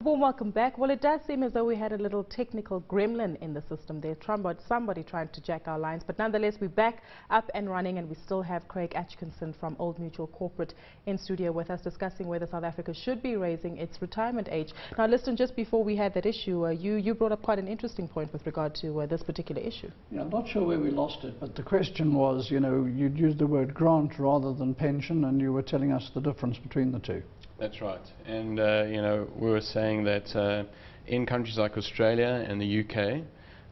Well, welcome back. Well, it does seem as though we had a little technical gremlin in the system there, somebody trying to jack our lines, but nonetheless we're back up and running, and we still have Craig Aitchison from Old Mutual Corporate in studio with us discussing whether South Africa should be raising its retirement age. Now listen, just before we had that issue, you brought up quite an interesting point with regard to this particular issue. Yeah, I'm not sure where we lost it, but the question was, you know, you'd used the word grant rather than pension, and you were telling us the difference between the two. That's right, and you know, we were saying that in countries like Australia and the UK,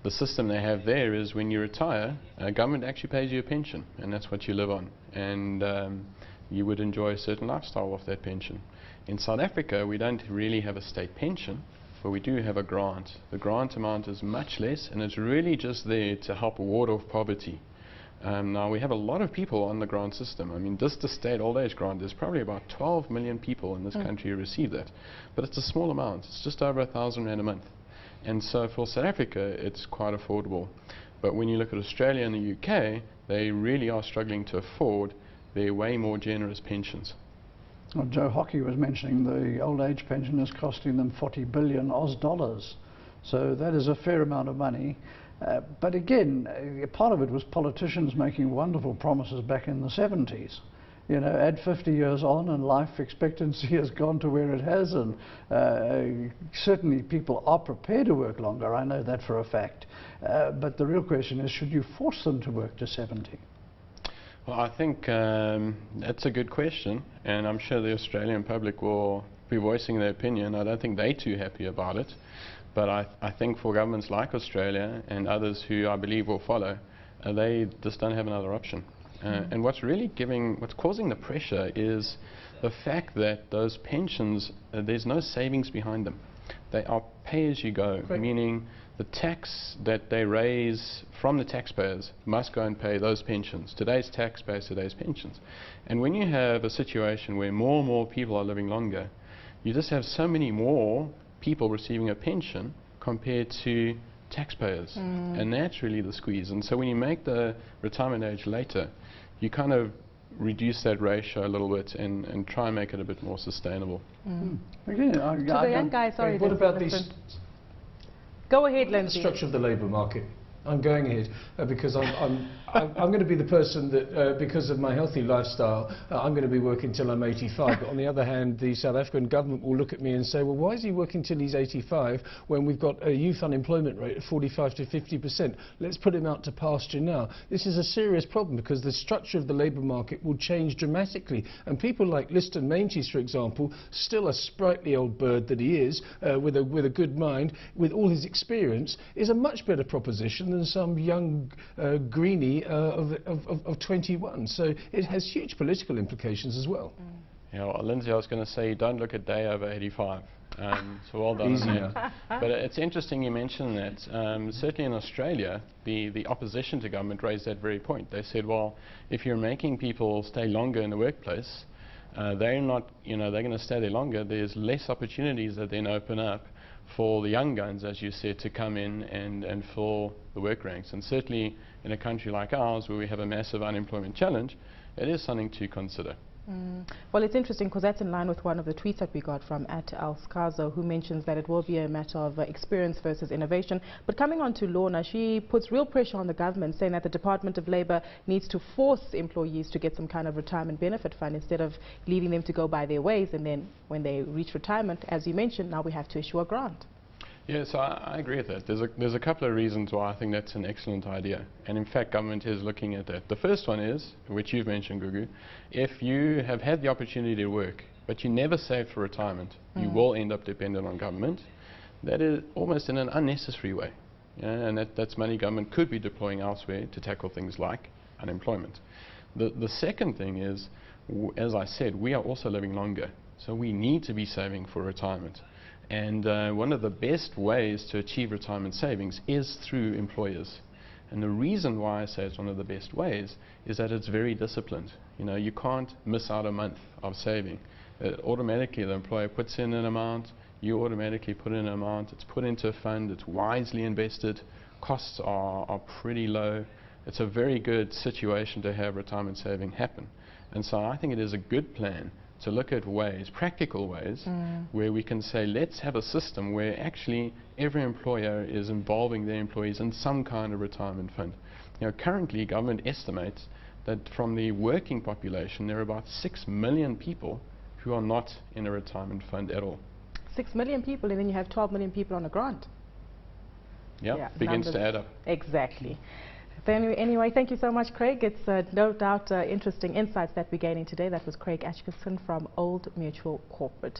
the system they have there is when you retire, government actually pays you a pension, and that's what you live on, and you would enjoy a certain lifestyle off that pension. In South Africa, we don't really have a state pension, but we do have a grant. The grant amount is much less, and it's really just there to help ward off poverty. Now we have a lot of people on the grant system. I mean, just the state old age grant, there's probably about 12 million people in this country who receive that. But it's a small amount. It's just over R1,000 a month. And so for South Africa, it's quite affordable. But when you look at Australia and the UK, they really are struggling to afford their way more generous pensions. Well, Joe Hockey was mentioning the old age pension is costing them 40 billion Oz dollars. So that is a fair amount of money. But again, part of it was politicians making wonderful promises back in the 70s. You know, add 50 years on and life expectancy has gone to where it has, and certainly people are prepared to work longer, I know that for a fact. But the real question is, should you force them to work to 70? Well, I think that's a good question, and I'm sure the Australian public will be voicing their opinion. I don't think they're too happy about it. But I think for governments like Australia and others who I believe will follow, they just don't have another option. And what's causing the pressure is the fact that those pensions, there's no savings behind them. They are pay-as-you-go, meaning the tax that they raise from the taxpayers must go and pay those pensions. Today's tax pays today's pensions. And when you have a situation where more and more people are living longer, you just have so many more people receiving a pension compared to taxpayers, and that's really the squeeze. And so when you make the retirement age later, you kind of reduce that ratio a little bit and try and make it a bit more sustainable. Again, To the young guy, sorry. What about the Go ahead, Lindsay. structure of the labour market? I'm going ahead because I'm going to be the person that, because of my healthy lifestyle, I'm going to be working till I'm 85. But on the other hand, the South African government will look at me and say, well, why is he working till he's 85 when we've got a youth unemployment rate of 45 to 50%? Let's put him out to pasture now. This is a serious problem because the structure of the labour market will change dramatically. And people like Liston Meintjes, for example, still a sprightly old bird that he is, with a good mind, with all his experience, is a much better proposition than some young greenie of 21. So it has huge political implications as well. Yeah, well, Lindsay, I was going to say, don't look at day over 85. So well done on that. But it's interesting you mentioned that. Certainly in Australia, the opposition to government raised that very point. They said, well, if you're making people stay longer in the workplace, they're not, you know, they're going to stay there longer. There's less opportunities that then open up for the young guns, as you said, to come in and fill the work ranks. And certainly in a country like ours, where we have a massive unemployment challenge, it is something to consider. Well, it's interesting because that's in line with one of the tweets that we got from @Alskazo, who mentions that it will be a matter of experience versus innovation. But coming on to Lorna, she puts real pressure on the government, saying that the Department of Labour needs to force employees to get some kind of retirement benefit fund instead of leaving them to go by their ways, and then when they reach retirement, as you mentioned, now we have to issue a grant. Yes, I agree with that. There's a couple of reasons why I think that's an excellent idea. And in fact, government is looking at that. The first one is, which you've mentioned, Gugu, if you have had the opportunity to work, but you never save for retirement, you will end up dependent on government. That is almost in an unnecessary way. Yeah, and that's money government could be deploying elsewhere to tackle things like unemployment. The second thing is, as I said, we are also living longer. So we need to be saving for retirement. And one of the best ways to achieve retirement savings is through employers. And the reason why I say it's one of the best ways is that it's very disciplined. You know, you can't miss out a month of saving. Automatically the employer puts in an amount, you automatically put in an amount, it's put into a fund, it's wisely invested, costs are pretty low. It's a very good situation to have retirement saving happen. And so I think it is a good plan to look at ways, practical ways, where we can say, let's have a system where actually every employer is involving their employees in some kind of retirement fund. You know, currently government estimates that from the working population, there are about 6 million people who are not in a retirement fund at all. 6 million people, and then you have 12 million people on a grant. Yep, Yeah, begins numbers. to add up. Exactly. So anyway, thank you so much, Craig. It's no doubt interesting insights that we're gaining today. That was Craig Aitchison from Old Mutual Corporate.